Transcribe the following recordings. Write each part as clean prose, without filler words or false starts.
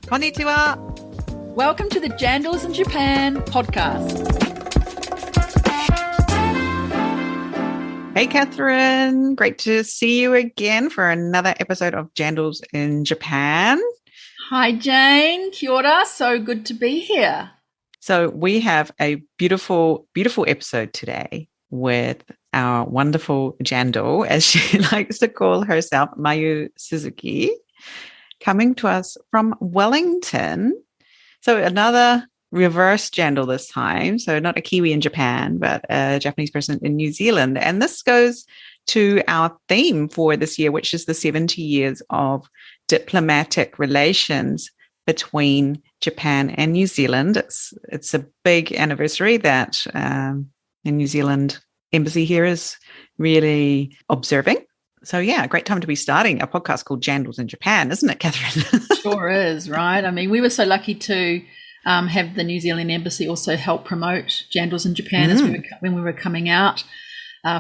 Konnichiwa. Welcome to the Jandals in Japan podcast. Hey, Catherine. Great to see you again for another episode of Jandals in Japan. Hi, Jane. Kia ora. So good to be here. So we have a beautiful, beautiful episode today with our wonderful Jandal, as she likes to call herself, Mayu Suzuki, coming to us from Wellington. So another reverse Jandal this time. So not a Kiwi in Japan, but a Japanese person in New Zealand. And this goes to our theme for this year, which is the 70 years of diplomatic relations between Japan and New Zealand. It's a big anniversary that the New Zealand embassy here is really observing. So, yeah, a great time to be starting a podcast called Jandals in Japan, isn't it, Catherine? Sure is, right? I mean, we were so lucky to have the New Zealand embassy also help promote Jandals in Japan when we were coming out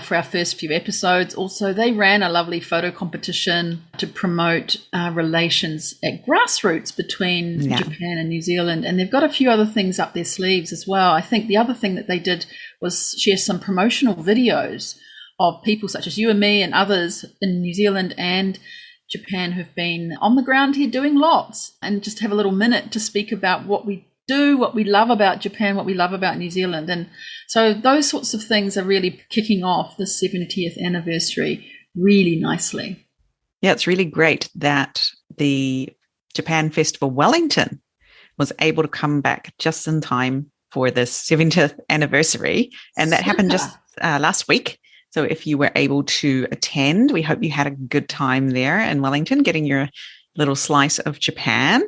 for our first few episodes. Also, they ran a lovely photo competition to promote relations at grassroots between Japan and New Zealand. And they've got a few other things up their sleeves as well. I think the other thing that they did was share some promotional videos of people such as you and me and others in New Zealand and Japan who've been on the ground here doing lots, and just have a little minute to speak about what we do, what we love about Japan, what we love about New Zealand. And so those sorts of things are really kicking off the 70th anniversary really nicely. Yeah, it's really great that the Japan Festival Wellington was able to come back just in time for this 70th anniversary. And that happened just last week. So if you were able to attend, we hope you had a good time there in Wellington, getting your little slice of Japan.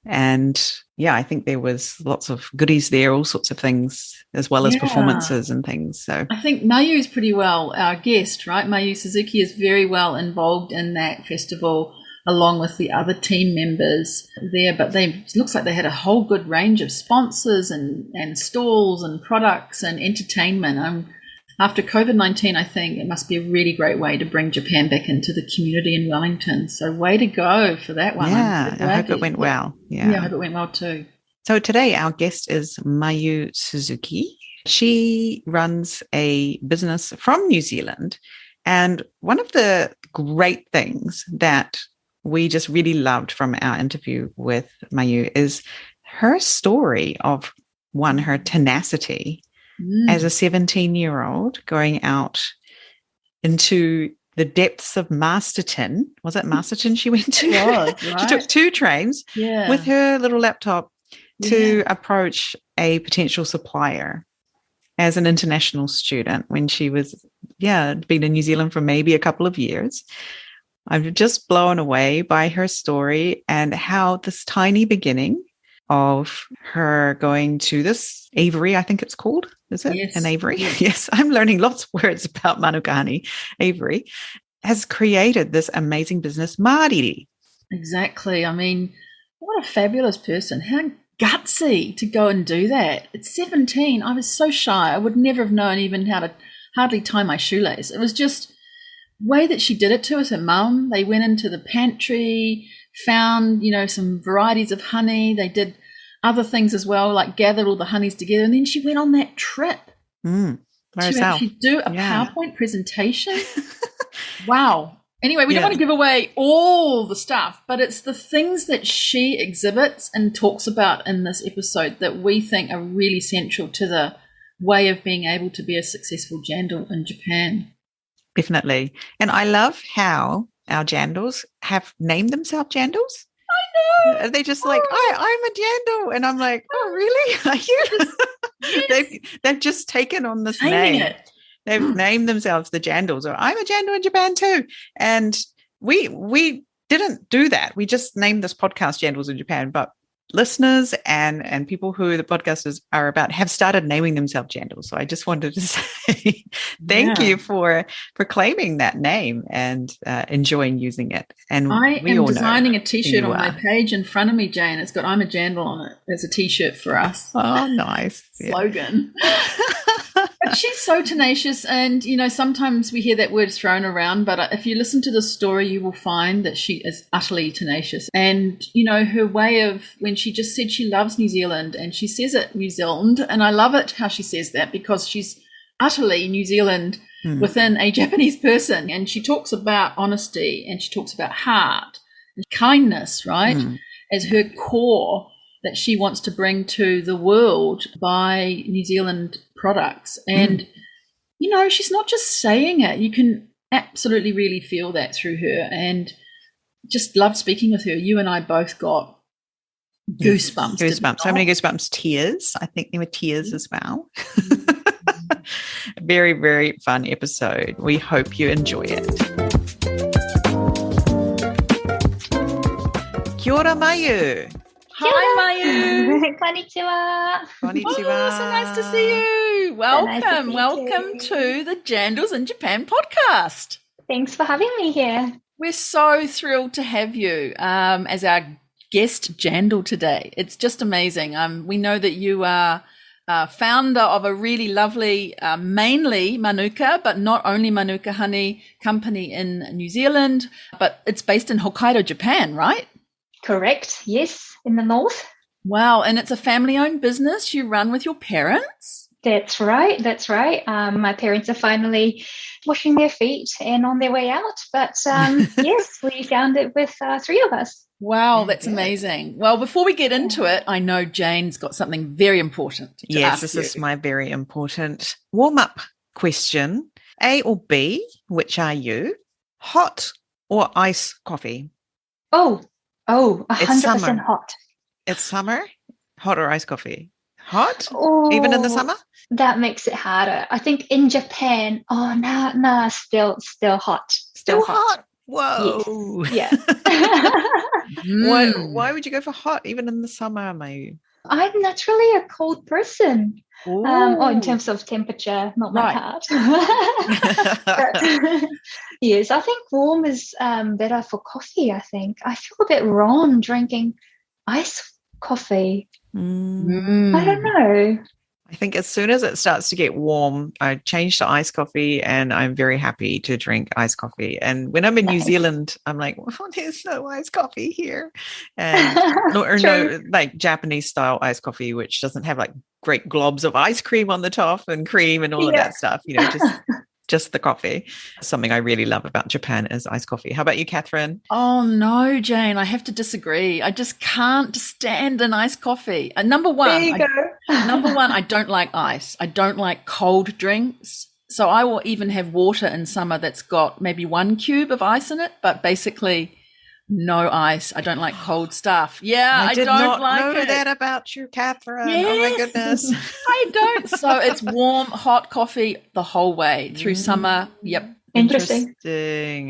And yeah, I think there was lots of goodies there, all sorts of things, as well as performances and things. So I think Mayu is pretty well our guest, right? Mayu Suzuki is very well involved in that festival, along with the other team members there. But it looks like they had a whole good range of sponsors and stalls and products and entertainment. After COVID-19, I think it must be a really great way to bring Japan back into the community in Wellington. So way to go for that one. Yeah, I hope it went well. Yeah, I hope it went well too. So today our guest is Mayu Suzuki. She runs a business from New Zealand. And one of the great things that we just really loved from our interview with Mayu is her story of, one, her tenacity as a 17-year-old going out into the depths of Masterton. Was it Masterton she went to? Right. She took 2 trains with her little laptop to approach a potential supplier as an international student when she was, been in New Zealand for maybe a couple of years. I'm just blown away by her story and how this tiny beginning of her going to this Avery, I think it's called. Is it an Avery? Yes, I'm learning lots of words about manuka honey. Avery has created this amazing business, mariri. Exactly. I mean, what a fabulous person. How gutsy to go and do that. At 17, I was so shy. I would never have known even how to hardly tie my shoelace. It was just the way that she did it to us, her mum. They went into the pantry, found, some varieties of honey. They did other things as well, like gathered all the honeys together. And then she went on that trip to actually do a PowerPoint presentation. Wow. Anyway, we don't want to give away all the stuff, but it's the things that she exhibits and talks about in this episode that we think are really central to the way of being able to be a successful jandal in Japan. Definitely. And I love how our jandals have named themselves jandals. I know. They're just like, I'm a jandal. And I'm like, oh, really? Are you? Yes. They've just taken on this Naming name. it. They've named themselves the jandals, or I'm a jandal in Japan too. And we didn't do that. We just named this podcast Jandals in Japan, but listeners and people who the podcasters are about have started naming themselves jandals. So I just wanted to say thank you for claiming that name and enjoying using it. And I am designing a T-shirt on my are. page in front of me, Jane. It's got "I'm a jandal" on it as a T-shirt for us. Oh, nice. Slogan. But she's so tenacious, and sometimes we hear that word thrown around, but if you listen to the story, you will find that she is utterly tenacious. And her way of, when she just said she loves New Zealand, and she says it New Zealand, and I love it how she says that, because she's utterly New Zealand within a Japanese person. And she talks about honesty, and she talks about heart and kindness, right, as her core that she wants to bring to the world by New Zealand products. And, she's not just saying it. You can absolutely really feel that through her, and just loved speaking with her. You and I both got goosebumps. Goosebumps. So many goosebumps. Tears. I think there were tears as well. Very, very fun episode. We hope you enjoy it. Kia ora, Mayu. Hi, Mayu. Konnichiwa. Konnichiwa. Oh, so nice to see you. Welcome to the Jandals in Japan podcast. Thanks for having me here. We're so thrilled to have you as our guest Jandal today. It's just amazing. We know that you are founder of a really lovely, mainly manuka, but not only manuka honey company in New Zealand, but it's based in Hokkaido, Japan, right? Correct. Yes, in the north. Wow. And it's a family-owned business you run with your parents? That's right. My parents are finally washing their feet and on their way out. But yes, we found it with three of us. Wow, that's amazing. Well, before we get into it, I know Jane's got something very important to ask this you. is my very important warm-up question. A or B, which are you? Hot or iced coffee? Oh, 100% hot. It's summer? Hot or iced coffee? Hot? Oh, even in the summer? That makes it harder. I think in Japan, still hot. Still hot? Whoa. Yes. Yeah. Why would you go for hot even in the summer, Mayu? I'm naturally a cold person. In terms of temperature, not my heart. But, yes, I think warm is better for coffee, I think. I feel a bit wrong drinking iced coffee. I don't know. I think as soon as it starts to get warm, I change to iced coffee, and I'm very happy to drink iced coffee. And when I'm in New Zealand, I'm like, well, there's no iced coffee here. And no, like Japanese style iced coffee, which doesn't have like great globs of ice cream on the top and cream and all of that stuff, just the coffee. Something I really love about Japan is iced coffee. How about you, Catherine? Oh, no, Jane, I have to disagree. I just can't stand an iced coffee. Number one, I don't like ice. I don't like cold drinks. So I will even have water in summer that's got maybe 1 cube of ice in it, but basically no ice. I don't like cold stuff. Yeah, I did don't not like know it. that about you, Catherine. Yes, oh my goodness. I don't. So it's warm, hot coffee the whole way through summer. Yep. Interesting.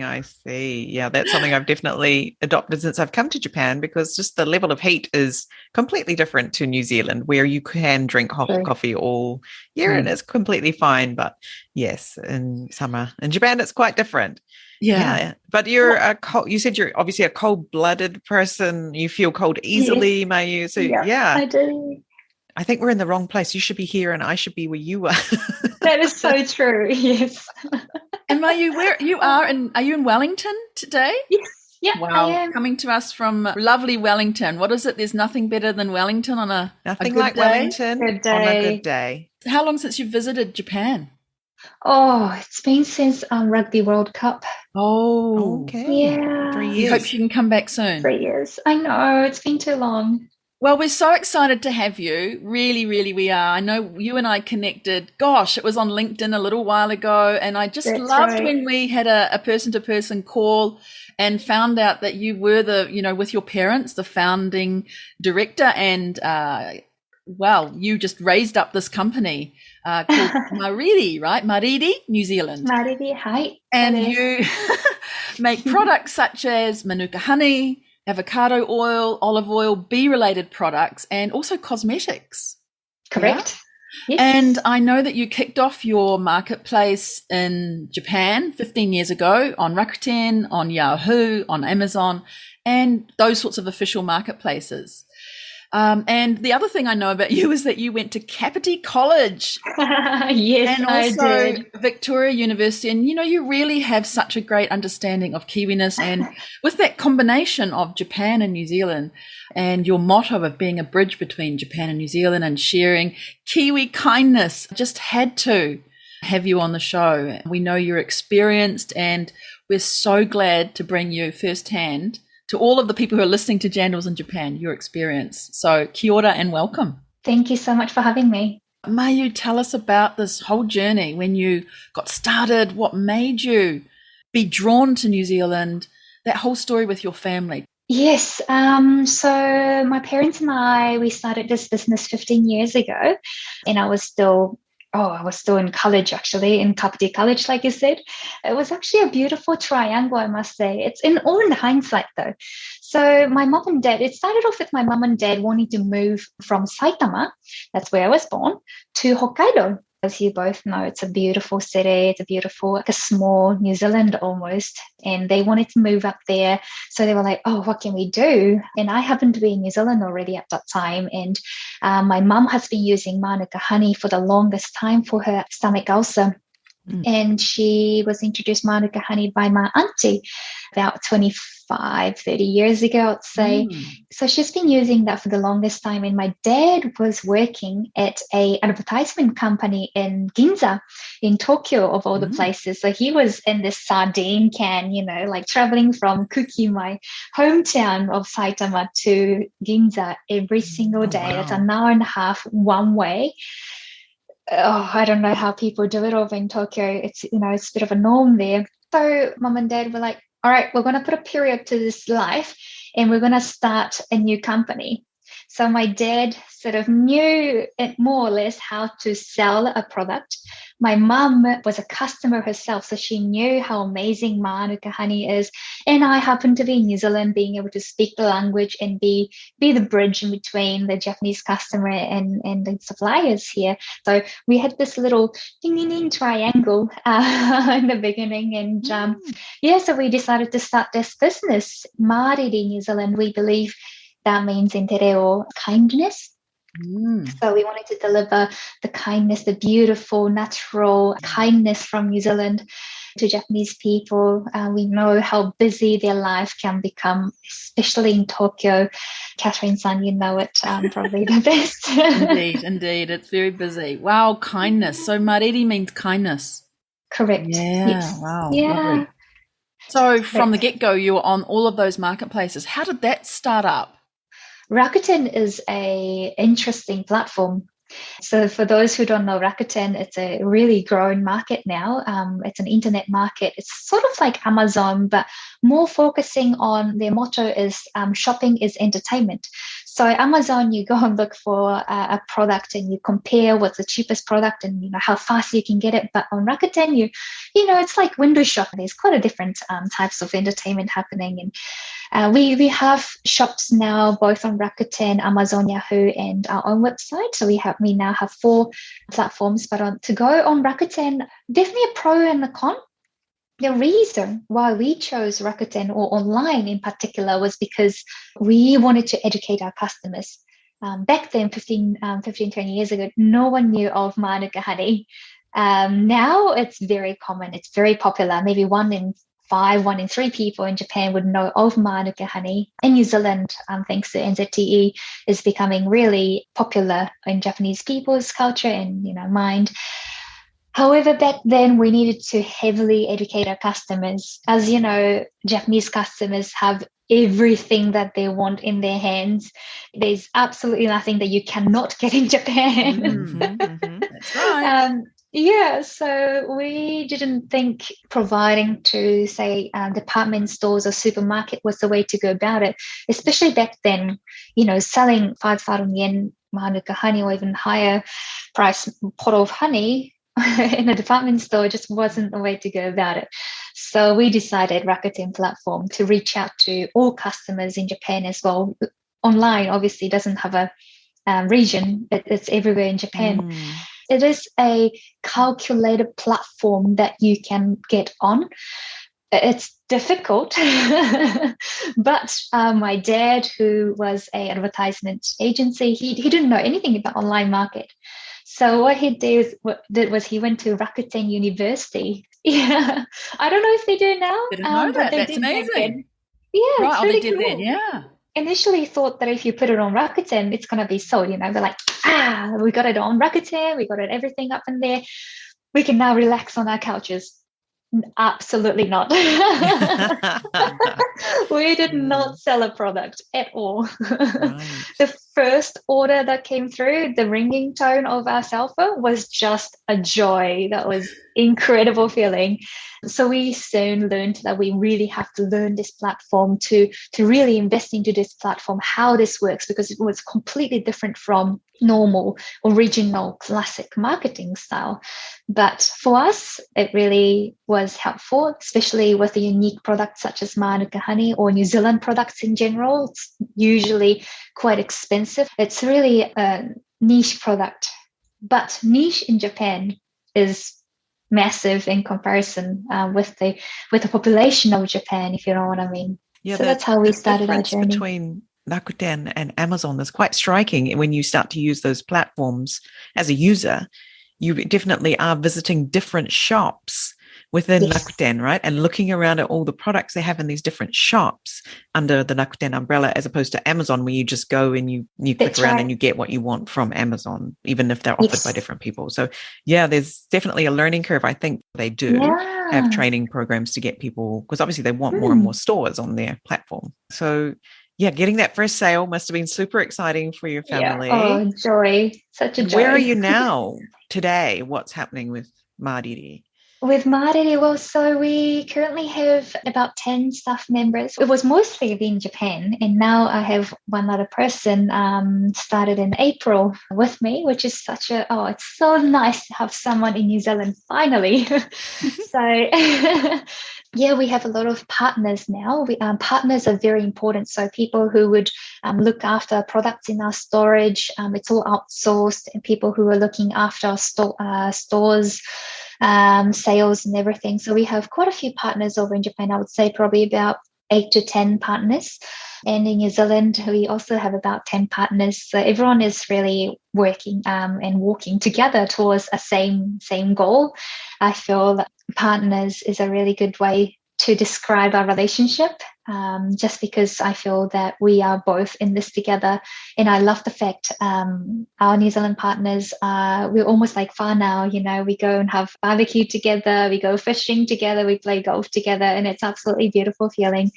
I see. Yeah, that's something I've definitely adopted since I've come to Japan, because just the level of heat is completely different to New Zealand, where you can drink hot coffee all year and it's completely fine. But yes, in summer in Japan, it's quite different. Yeah. But you said you're obviously a cold-blooded person. You feel cold easily, Mayu. So yeah, I do. I think we're in the wrong place. You should be here and I should be where you are. That is so true. Yes. And Mayu, are you in Wellington today? Yes. Yeah. Wow. I am. Coming to us from lovely Wellington. What is it? There's nothing better than Wellington on a nothing good like day? Wellington Good day. on a good day. How long since you've visited Japan? Oh, it's been since Rugby World Cup. Oh, okay. Yeah. 3 I years. hope you can come back soon. 3 years. I know, it's been too long. Well, we're so excited to have you. Really, really, we are. I know you and I connected. Gosh, it was on LinkedIn a little while ago. And I just loved when we had a person-to-person call and found out that you were with your parents, the founding director. And, you just raised up this company called Mariri, right? Mariri, New Zealand. Mariri, hi. And you make products such as manuka honey, avocado oil, olive oil, bee-related products, and also cosmetics. Correct. Yeah? Yes. And I know that you kicked off your marketplace in Japan 15 years ago on Rakuten, on Yahoo, on Amazon, and those sorts of official marketplaces. And the other thing I know about you is that you went to Kapiti College. Yes, and also I did. Victoria University. And, you really have such a great understanding of Kiwiness. And with that combination of Japan and New Zealand and your motto of being a bridge between Japan and New Zealand and sharing Kiwi kindness, just had to have you on the show. We know you're experienced, and we're so glad to bring you firsthand to all of the people who are listening to Jandals in Japan, your experience. So kia ora and welcome. Thank you so much for having me. Mayu, tell us about this whole journey, when you got started, what made you be drawn to New Zealand, that whole story with your family. Yes. So my parents and I, we started this business 15 years ago, and I was still in college, actually, in Kapiti College, like you said. It was actually a beautiful triangle, I must say. It's all in hindsight, though. So my mom and dad, it started off with my mom and dad wanting to move from Saitama, that's where I was born, to Hokkaido. As you both know, it's a beautiful city. It's a beautiful, like a small New Zealand almost. And they wanted to move up there. So they were like, oh, what can we do? And I happened to be in New Zealand already at that time. And my mum has been using manuka honey for the longest time for her stomach ulcer. And she was introduced manuka honey by my auntie about 30 years ago, I'd say. So she's been using that for the longest time. And my dad was working at an advertisement company in Ginza, in Tokyo, of all the places. So he was in this sardine can, like traveling from Kuki, my hometown of Saitama, to Ginza every single day. Wow. That's an hour and a half one way. I don't know how people do it over in Tokyo. It's, it's a bit of a norm there. So mom and dad were like, all right, we're going to put a period to this life and we're going to start a new company. So my dad sort of knew more or less how to sell a product. My mum was a customer herself, so she knew how amazing Mānuka honey is. And I happened to be in New Zealand, being able to speak the language and be the bridge in between the Japanese customer and the suppliers here. So we had this little ding-ding-ding triangle in the beginning. And so we decided to start this business. Mariri, New Zealand, we believe that means in te reo, kindness. So we wanted to deliver the kindness, the beautiful, natural kindness from New Zealand to Japanese people. We know how busy their life can become, especially in Tokyo. Catherine-san, you know it probably the best. Indeed. It's very busy. Wow, kindness. So mariri means kindness. Correct. Yeah, yes. wow. Yeah. Lovely. So from the get-go, you were on all of those marketplaces. How did that start up? Rakuten is an interesting platform. So for those who don't know Rakuten, it's a really growing market now. It's an internet market. It's sort of like Amazon, but more focusing on their motto is shopping is entertainment. So Amazon, you go and look for a product and you compare what's the cheapest product and how fast you can get it. But on Rakuten, it's like window shopping. There's quite a different types of entertainment happening. And we have shops now both on Rakuten, Amazon, Yahoo, and our own website. So we now have 4 platforms. But to go on Rakuten, definitely a pro and a con. The reason why we chose Rakuten or online in particular was because we wanted to educate our customers. Back then, 15, 20 years ago, no one knew of Mānuka honey. Now it's very common. It's very popular. Maybe 1 in 5, 1 in 3 people in Japan would know of Mānuka honey. In New Zealand, thanks to NZTE, is becoming really popular in Japanese people's culture and mind. However, back then we needed to heavily educate our customers. As you know, Japanese customers have everything that they want in their hands. There's absolutely nothing that you cannot get in Japan. That's right. So we didn't think providing to, say, department stores or supermarket was the way to go about it, especially back then, selling 5,000 yen Mānuka honey or even higher price pot of honey in a department store just wasn't the way to go about it. So we decided Rakuten platform to reach out to all customers in Japan as well. Online obviously doesn't have a region. It's everywhere in Japan. It is a calculated platform that you can get on. It's difficult, but my dad, who was an advertisement agency, he didn't know anything about online market. So what he did was he went to Rakuten University. Yeah, I don't know if they do now, Didn't know but that. they That's did back amazing. then. Yeah, Right, it's they really did cool. that, yeah. Initially thought that if you put it on Rakuten, it's going to be sold, they're like, we got it on Rakuten, we got it everything up in there. We can now relax on our couches. Absolutely not. We did not sell a product at all. Right. The first order that came through, the ringing tone of our cell phone was just a joy. That was incredible feeling. So we soon learned that we really have to learn this platform to really invest into this platform, how this works, because it was completely different from normal, original, classic marketing style. But for us, it really was helpful, especially with a unique product such as Manuka honey or New Zealand products in general. It's usually quite expensive. It's really a niche product, but niche in Japan is massive in comparison with the population of Japan, if you know what I mean. Yeah, so that's how we started our journey. Between Rakuten and Amazon is quite striking. When you start to use those platforms as a user, you definitely are visiting different shops within Rakuten, right? And looking around at all the products they have in these different shops under the Rakuten umbrella, as opposed to Amazon, where you just go and you click around and you get what you want from Amazon, even if they're offered by different people. So yeah, there's definitely a learning curve. I think they do have training programs to get people, because obviously they want more and more stores on their platform. So yeah, getting that first sale must have been super exciting for your family. Yeah. Oh, joy. Such a joy. Where are you now today? What's happening with Mariri? With Mariri, well, so we currently have about 10 staff members. It was mostly in Japan, and now I have one other person started in April with me, which is it's so nice to have someone in New Zealand finally. So yeah, we have a lot of partners now. Partners are very important. So people who would look after products in our storage, it's all outsourced, and people who are looking after our stores, sales and everything. So we have quite a few partners over in Japan. I would say probably about 8 to 10 partners. And in New Zealand, we also have about 10 partners. So everyone is really working and walking together towards a same goal. I feel that partners is a really good way to describe our relationship, just because I feel that we are both in this together. And I love the fact our New Zealand partners, we're almost like whānau, we go and have barbecue together, we go fishing together, we play golf together, and it's absolutely a beautiful feeling.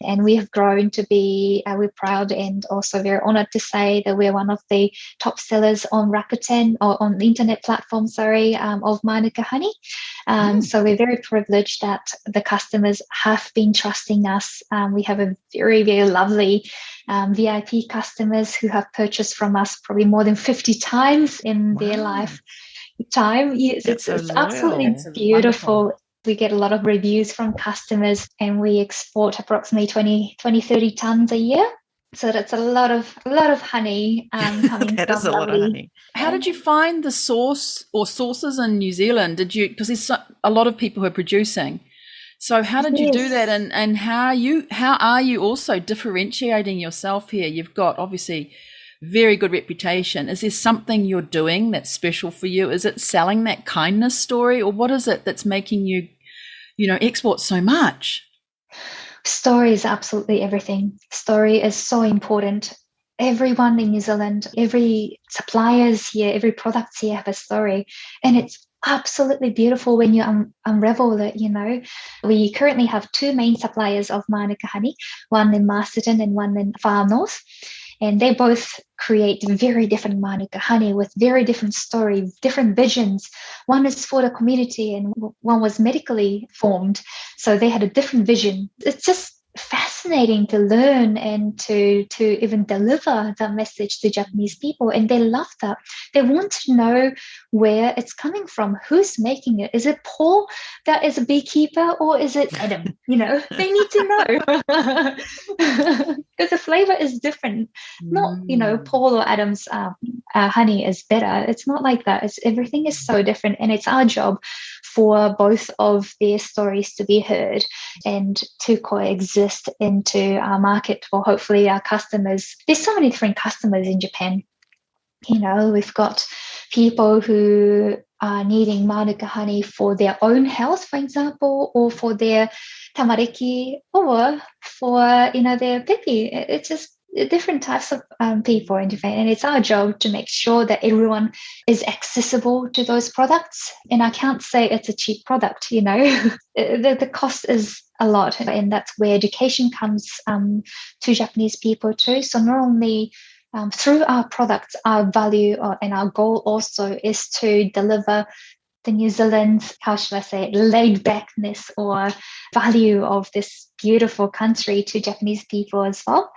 And we have grown to be, we're proud and also very honored to say that we're one of the top sellers on Rakuten, or on the internet platform, of Manuka honey. So we're very privileged that the customers have been trusting us. We have a very, very lovely VIP customers who have purchased from us probably more than 50 times in their lifetime. Yes, it's absolutely beautiful. Wonderful. We get a lot of reviews from customers, and we export approximately 30 tons a year. So that's a lot of honey coming that from is a lot of honey. How did you find the source or sources in New Zealand? Because there's a lot of people who are producing. So how did you do that, and how are you also differentiating yourself here? You've got obviously very good reputation. Is there something you're doing that's special for you? Is it selling that kindness story, or what is it that's making you, export so much? Story is absolutely everything. Story is so important. Everyone in New Zealand, every suppliers here, every product here have a story, and it's absolutely beautiful when you unravel it. We currently have 2 main suppliers of Manuka honey, one in Masterton and one in Far North, and they both create very different Manuka honey with very different story, different visions. One is for the community and one was medically formed, so they had a different vision. It's just fascinating to learn and to even deliver the message to Japanese people, and they love that. They want to know where it's coming from, who's making it. Is it Paul that is a beekeeper, or is it Adam? They need to know because the flavor is different. Not Paul or Adam's honey is better. It's not like that. Everything is so different, and it's our job for both of their stories to be heard and to coexist into our market, or hopefully our customers. There's so many different customers in Japan. We've got people who are needing manuka honey for their own health, for example, or for their tamariki, or for their pipi. It's just different types of people in Japan, and it's our job to make sure that everyone is accessible to those products. And I can't say it's a cheap product. The cost is a lot, and that's where education comes to Japanese people too. So not only through our products, our value and our goal also is to deliver the New Zealand, how should I say it, laid backness or value of this beautiful country to Japanese people as well.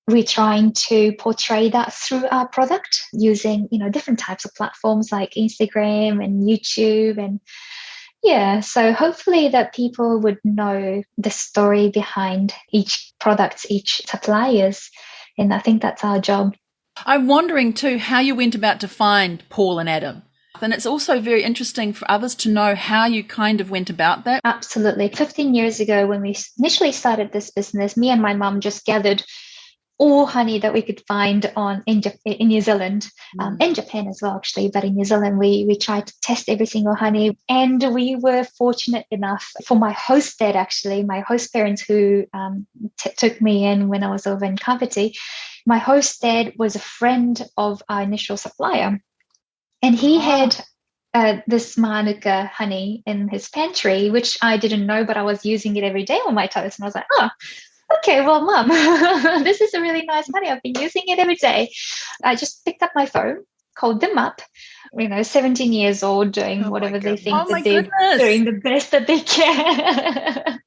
We're trying to portray that through our product using, different types of platforms like Instagram and YouTube. And so hopefully that people would know the story behind each product, each suppliers. And I think that's our job. I'm wondering too how you went about to find Paul and Adam. And it's also very interesting for others to know how you kind of went about that. Absolutely. 15 years ago, when we initially started this business, me and my mum just gathered all honey that we could find in New Zealand, in Japan as well, actually. But in New Zealand, we tried to test every single honey. And we were fortunate enough for my host dad, actually, my host parents who took me in when I was over in Kapiti. My host dad was a friend of our initial supplier. And he had this manuka honey in his pantry, which I didn't know, but I was using it every day on my toast. And I was like, okay, well, Mum, this is a really nice honey. I've been using it every day. I just picked up my phone, called them up, 17 years old, doing whatever they think that they're doing the best that they can.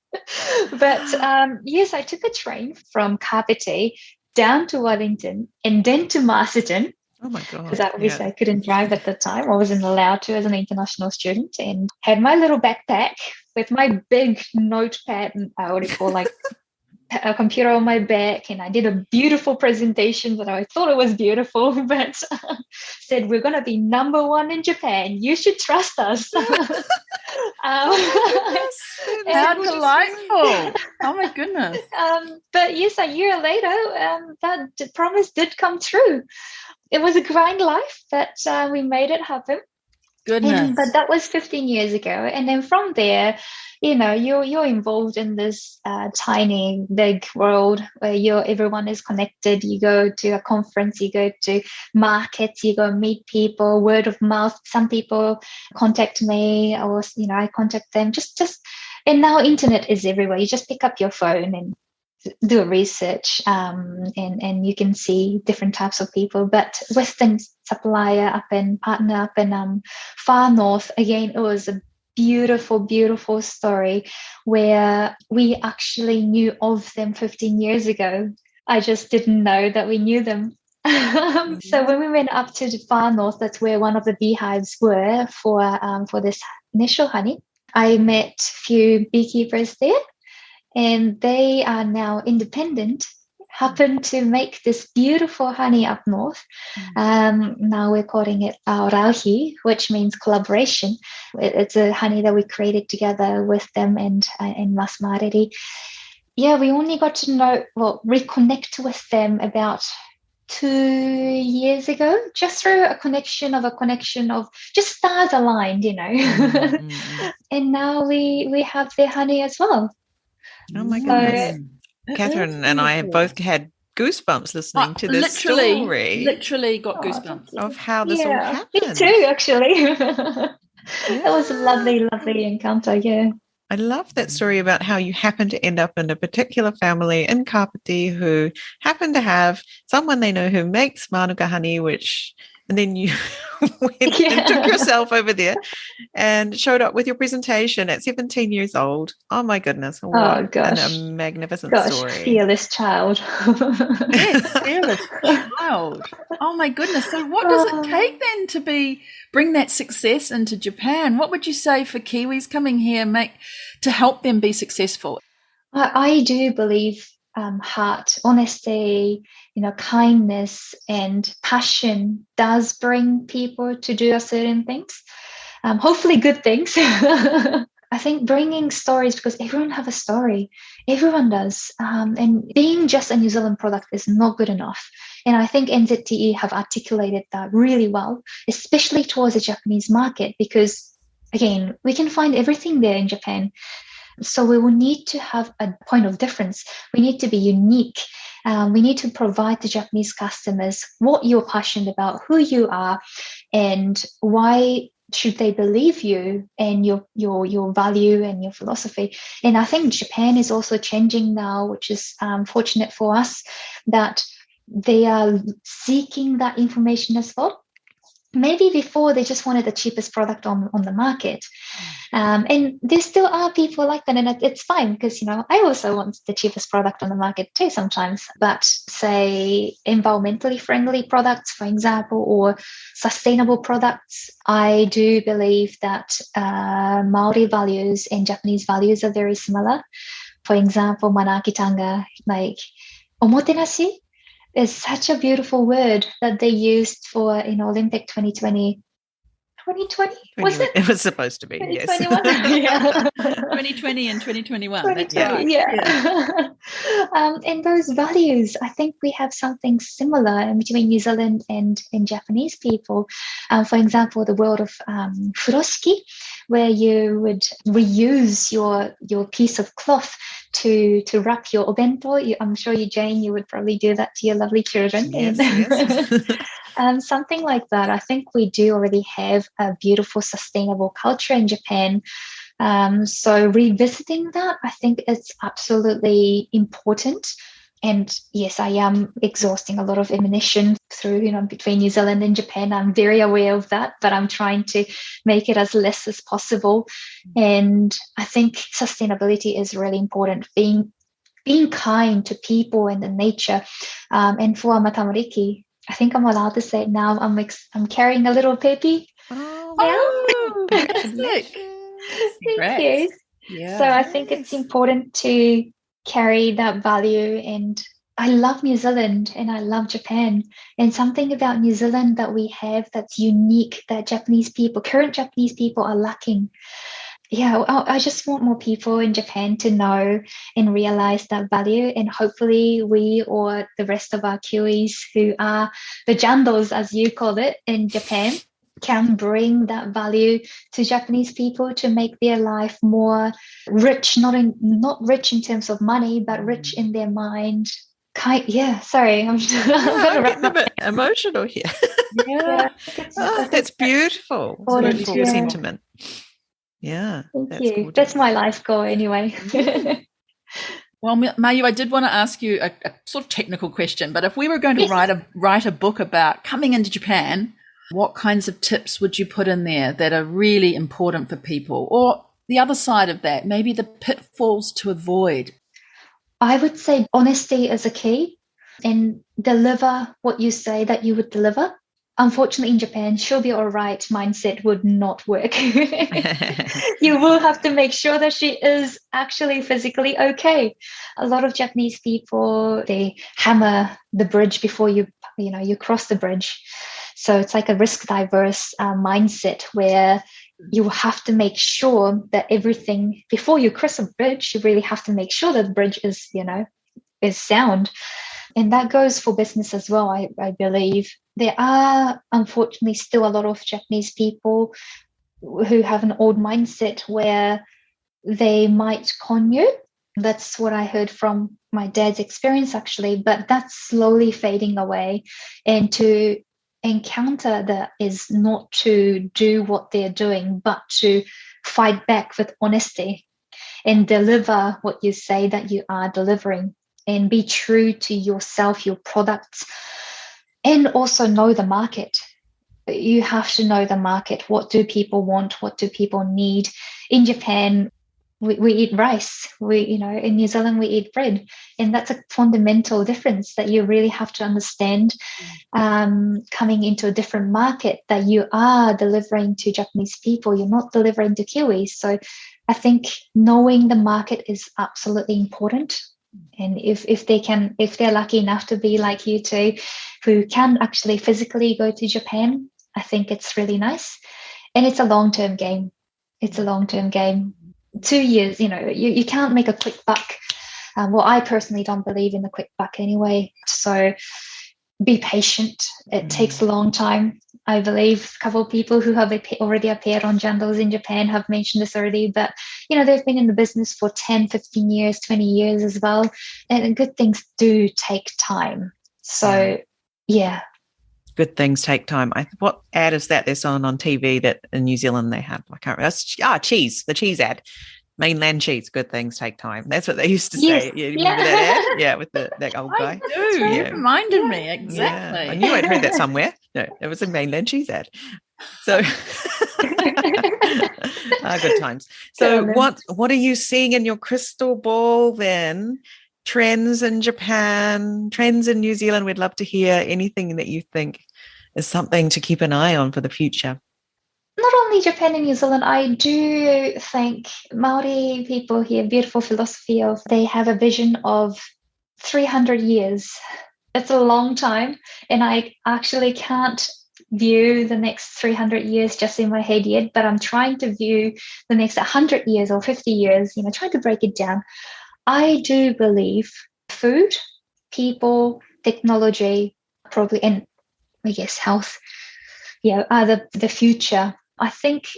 But yes, I took a train from Kapiti down to Wellington and then to Masterton. Oh my God. Because obviously I couldn't drive at the time. I wasn't allowed to as an international student, and had my little backpack with my big notepad and a computer on my back, and I did a beautiful presentation that I thought it was beautiful, but said, we're going to be number one in Japan. You should trust us. How delightful. Oh my goodness. But yes, a year later, that promise did come true. It was a grind life, but we made it happen. Goodness. But that was 15 years ago. And then from there, you're involved in this tiny, big world where everyone is connected. You go to a conference, you go to markets, you go meet people, word of mouth. Some people contact me, or I contact them. And now internet is everywhere. You just pick up your phone and do a research, and you can see different types of people. But with the supplier partner up in far north, again, it was a beautiful, beautiful story where we actually knew of them 15 years ago. I just didn't know that we knew them. So when we went up to the far north, that's where one of the beehives were for this initial honey. I met a few beekeepers there, and they are now independent, happen to make this beautiful honey up north. Now we're calling it rauhi, which means collaboration. It's a honey that we created together with them and Mas Mariri. Yeah, we only got to reconnect with them about 2 years ago, just through a connection of just stars aligned, And now we have their honey as well. Oh my goodness. Catherine and I have both had goosebumps listening to this story. Literally got goosebumps of how this all happened. Me too, actually. It was a lovely, lovely encounter. Yeah. I love that story about how you happen to end up in a particular family in Kapiti who happen to have someone they know who makes manuka honey, and then you went and took yourself over there and showed up with your presentation at 17 years old. Oh my goodness. What a magnificent story. Fearless child. Yes, fearless child. Oh my goodness. So what does it take then bring that success into Japan? What would you say for Kiwis coming here to help them be successful? I do believe heart, honesty, kindness and passion does bring people to do certain things, hopefully good things. I think bringing stories, because everyone have a story, everyone does, and being just a New Zealand product is not good enough. And I think NZTE have articulated that really well, especially towards the Japanese market, because again, we can find everything there in Japan. So we will need to have a point of difference. We need to be unique. We need to provide the Japanese customers what you're passionate about, who you are, and why should they believe you and your value and your philosophy. And I think Japan is also changing now, which is fortunate for us, that they are seeking that information as well. Maybe before they just wanted the cheapest product on the market. And there still are people like that, and it's fine, because I also want the cheapest product on the market too sometimes. But say environmentally friendly products, for example, or sustainable products, I do believe that Maori values and Japanese values are very similar. For example, manakitanga, like omotenashi, is such a beautiful word that they used for Olympic 2020. 2020? Was it? It was supposed to be, 2021? Yes. Yeah. 2020 and 2021. 2020, yeah. And those values, I think we have something similar between New Zealand and Japanese people. For example, the world of furoshiki, where you would reuse your piece of cloth to wrap your obento. I'm sure Jane, you would probably do that to your lovely children. Yes. Something like that. I think we do already have a beautiful, sustainable culture in Japan. So revisiting that, I think it's absolutely important. And yes, I am exhausting a lot of ammunition through, between New Zealand and Japan. I'm very aware of that, but I'm trying to make it as less as possible. And I think sustainability is really important. Being kind to people and the nature. And for Matamariki, I think I'm allowed to say it now. I'm carrying a little baby. Oh, fantastic. Thank you. Yeah. So I think it's important to carry that value. And I love New Zealand and I love Japan. And something about New Zealand that we have that's unique, that current Japanese people are lacking. Yeah, I just want more people in Japan to know and realize that value. And hopefully we, or the rest of our Kiwis who are the jandos, as you call it, in Japan, can bring that value to Japanese people to make their life more rich, not rich in terms of money, but rich in their mind. Sorry, I'm getting a bit emotional here. Yeah, that's beautiful. Beautiful sentiment. Yeah, thank you. Gorgeous. That's my life goal anyway. Well, Mayu, I did want to ask you a sort of technical question, but if we were going to write a book about coming into Japan, what kinds of tips would you put in there that are really important for people? Or the other side of that, maybe the pitfalls to avoid? I would say honesty is a key, and deliver what you say that you would deliver. Unfortunately, in Japan, she'll be all right mindset would not work. You will have to make sure that she is actually physically okay. A lot of Japanese people, they hammer the bridge before you cross the bridge. So it's like a risk diverse mindset where you have to make sure that everything before you cross a bridge, you really have to make sure that the bridge is sound. And that goes for business as well, I believe. There are, unfortunately, still a lot of Japanese people who have an old mindset where they might con you. That's what I heard from my dad's experience, actually. But that's slowly fading away. And to encounter that is not to do what they're doing, but to fight back with honesty and deliver what you say that you are delivering. And be true to yourself, your products, and also know the market. You have to know the market. What do people want? What do people need? In Japan, we eat rice. In New Zealand, we eat bread. And that's a fundamental difference that you really have to understand coming into a different market, that you are delivering to Japanese people. You're not delivering to Kiwis. So I think knowing the market is absolutely important. And if they're lucky enough to be like you two, who can actually physically go to Japan, I think it's really nice. And it's a long-term game. It's a long-term game. 2 years, you can't make a quick buck. Well, I personally don't believe in the quick buck anyway. So be patient. It takes a long time. I believe a couple of people who have already appeared on Jandals in Japan have mentioned this already, but they've been in the business for 10, 15 years, 20 years as well. And good things do take time. So, yeah. Good things take time. What ad is that there's on TV that in New Zealand they have? I can't remember. Cheese, the cheese ad. Mainland cheese, good things take time. That's what they used to say. Yeah, you remember that ad? Yeah, with that old guy. I do. You reminded me, exactly. Yeah. I knew I'd heard that somewhere. No, it was a mainland cheese ad. So good times. So what are you seeing in your crystal ball then? Trends in Japan, trends in New Zealand. We'd love to hear anything that you think is something to keep an eye on for the future. Not only Japan and New Zealand, I do think Māori people here, beautiful philosophy of they have a vision of 300 years. It's a long time, and I actually can't view the next 300 years just in my head yet, but I'm trying to view the next 100 years or 50 years, trying to break it down. I do believe food, people, technology, probably, and I guess health, are the future. I think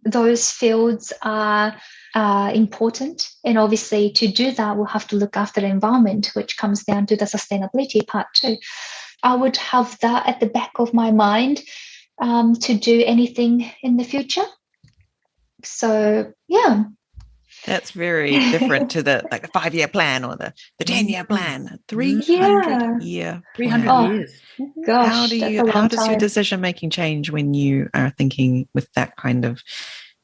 those fields are important. And obviously to do that, we'll have to look after the environment, which comes down to the sustainability part too. I would have that at the back of my mind to do anything in the future. So, yeah. That's very different to the 5-year plan or the 10-year plan. 300-year 300 years. Gosh, how does your decision making change when you are thinking with that kind of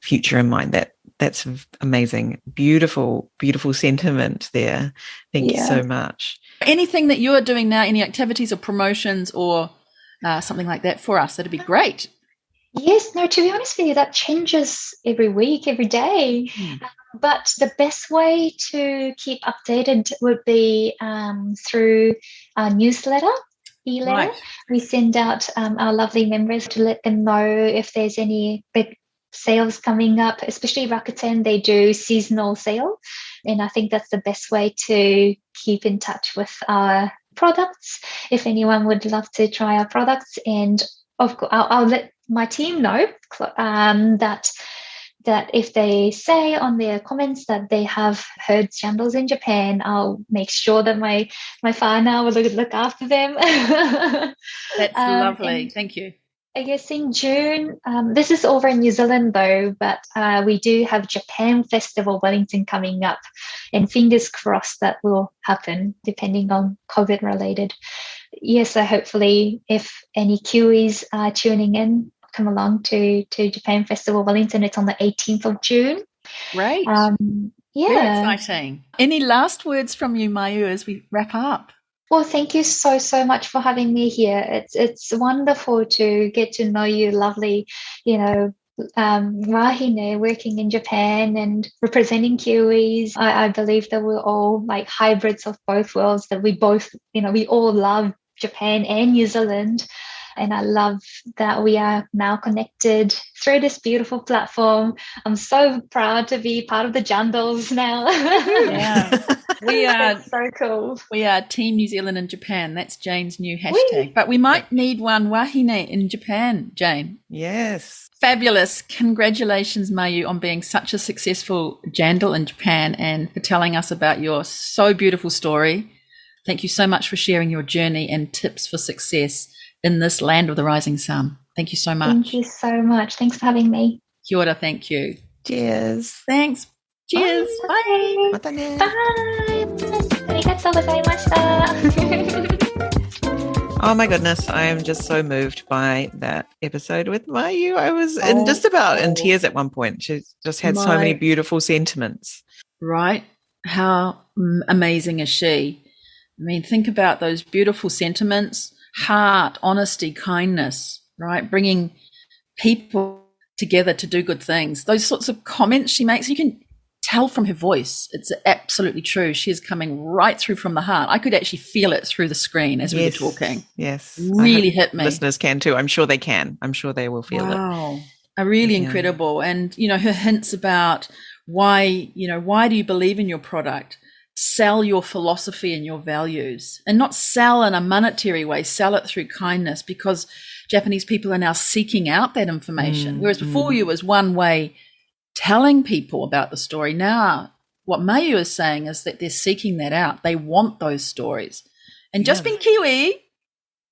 future in mind? That's amazing. Beautiful, beautiful sentiment there. Thank you so much. Anything that you are doing now, any activities or promotions or something like that for us, that'd be great. Yes, no, to be honest with you, that changes every week, every day. But the best way to keep updated would be through our newsletter, e-letter. Right. We send out our lovely members to let them know if there's any big sales coming up, especially Rakuten. They do seasonal sale. And I think that's the best way to keep in touch with our products. If anyone would love to try our products, and of course, I'll let my team know that if they say on their comments that they have heard Jandals in Japan, I'll make sure that my whānau will look after them. That's lovely. Thank you. I guess in June, this is over in New Zealand though, but we do have Japan Festival Wellington coming up, and fingers crossed that will happen depending on COVID related. Yes, so hopefully if any Kiwis are tuning in, come along to Japan Festival Wellington. It's on the 18th of June. Great. Very exciting. Any last words from you, Mayu, as we wrap up? Well, thank you so much for having me here. It's wonderful to get to know you, lovely, wahine working in Japan and representing Kiwis. I believe that we're all like hybrids of both worlds, that we both, we all love Japan and New Zealand. And I love that we are now connected through this beautiful platform. I'm so proud to be part of the Jandals now. Yeah, we are so cool. We are Team New Zealand and Japan. That's Jane's new hashtag. But we might need one wahine in Japan, Jane. Yes. Fabulous. Congratulations, Mayu, on being such a successful Jandal in Japan and for telling us about your so beautiful story. Thank you so much for sharing your journey and tips for success in this land of the rising sun. Thank you so much. Thank you so much. Thanks for having me. Kia ora, thank you. Cheers. Thanks. Cheers. Bye. Bye. Bye. Arigatou gozaimashita. Oh my goodness, I am just so moved by that episode with Mayu. I was just about in tears at one point. She just had so many beautiful sentiments. Right. How amazing is she? I mean, think about those beautiful sentiments. Heart, honesty, kindness, right? Bringing people together to do good things. Those sorts of comments she makes, you can tell from her voice. It's absolutely true. She is coming right through from the heart. I could actually feel it through the screen as we were talking. Yes. Really hit me. Listeners can too. I'm sure they can. I'm sure they will feel it. Wow. Really incredible. And, her hints about why do you believe in your product? Sell your philosophy and your values, and not sell in a monetary way, sell it through kindness, because Japanese people are now seeking out that information. Whereas before you was one way telling people about the story. Now what Mayu is saying is that they're seeking that out. They want those stories. And just being Kiwi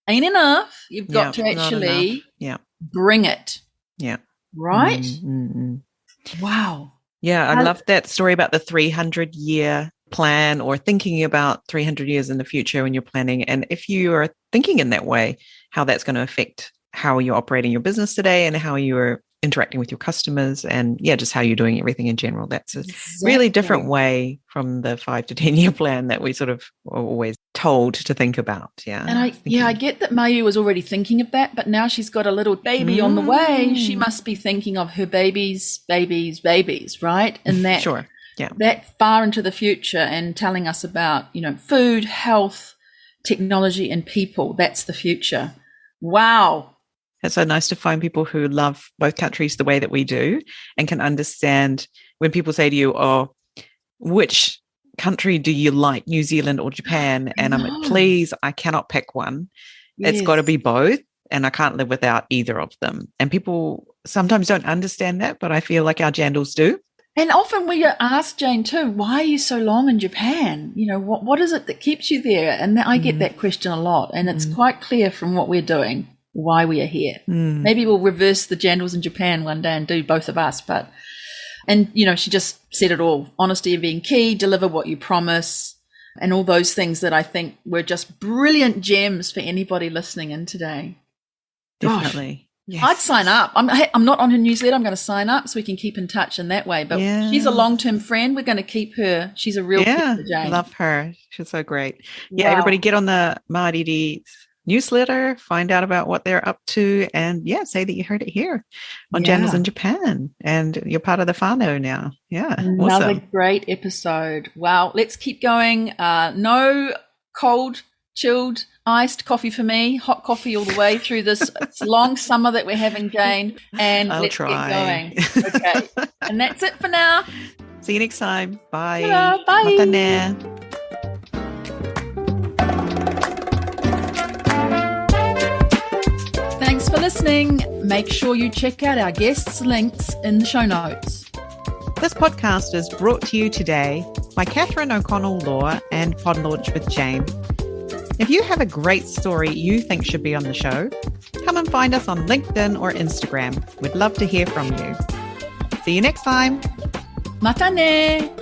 ain't enough. You've got to actually bring it. Yeah. Right? Wow. Yeah, I love that story about the 300-year plan, or thinking about 300 years in the future when you're planning. And if you are thinking in that way, how that's going to affect how you're operating your business today and how you're interacting with your customers, and just how you're doing everything in general. That's a really different way from the 5 to 10 year plan that we sort of are always told to think about. And I get that Mayu was already thinking of that, but now she's got a little baby on the way. She must be thinking of her babies, right? And that that far into the future, and telling us about, food, health, technology, and people. That's the future. Wow. It's so nice to find people who love both countries the way that we do, and can understand when people say to you, oh, which country do you like, New Zealand or Japan? And I'm like, please, I cannot pick one. It's got to be both, and I can't live without either of them. And people sometimes don't understand that, but I feel like our jandals do. And often we ask Jane too, why are you so long in Japan? What is it that keeps you there? And I get that question a lot, and it's quite clear from what we're doing why we are here. Maybe we'll reverse the jandals in Japan one day and do both of us. And she just said it all. Honesty being key, deliver what you promise, and all those things that I think were just brilliant gems for anybody listening in today. Definitely. Yes. I'd sign up. I'm not on her newsletter. I'm going to sign up so we can keep in touch in that way. But she's a long-term friend. We're going to keep her. She's a real keeper, Jane. Love her. She's so great. Yeah, everybody get on the Mariri newsletter, find out about what they're up to, and say that you heard it here on Jandals in Japan, and you're part of the whānau now. Another great episode. Wow. Let's keep going. No cold, chilled, iced coffee for me, hot coffee all the way through this long summer that we're having, Jane, and let's get going. Okay. And that's it for now. See you next time. Bye. Ta-da, bye. Matane. Thanks for listening. Make sure you check out our guests' links in the show notes. This podcast is brought to you today by Catherine O'Connell Law and Pod Launch with Jane. If you have a great story you think should be on the show, come and find us on LinkedIn or Instagram. We'd love to hear from you. See you next time. Matane.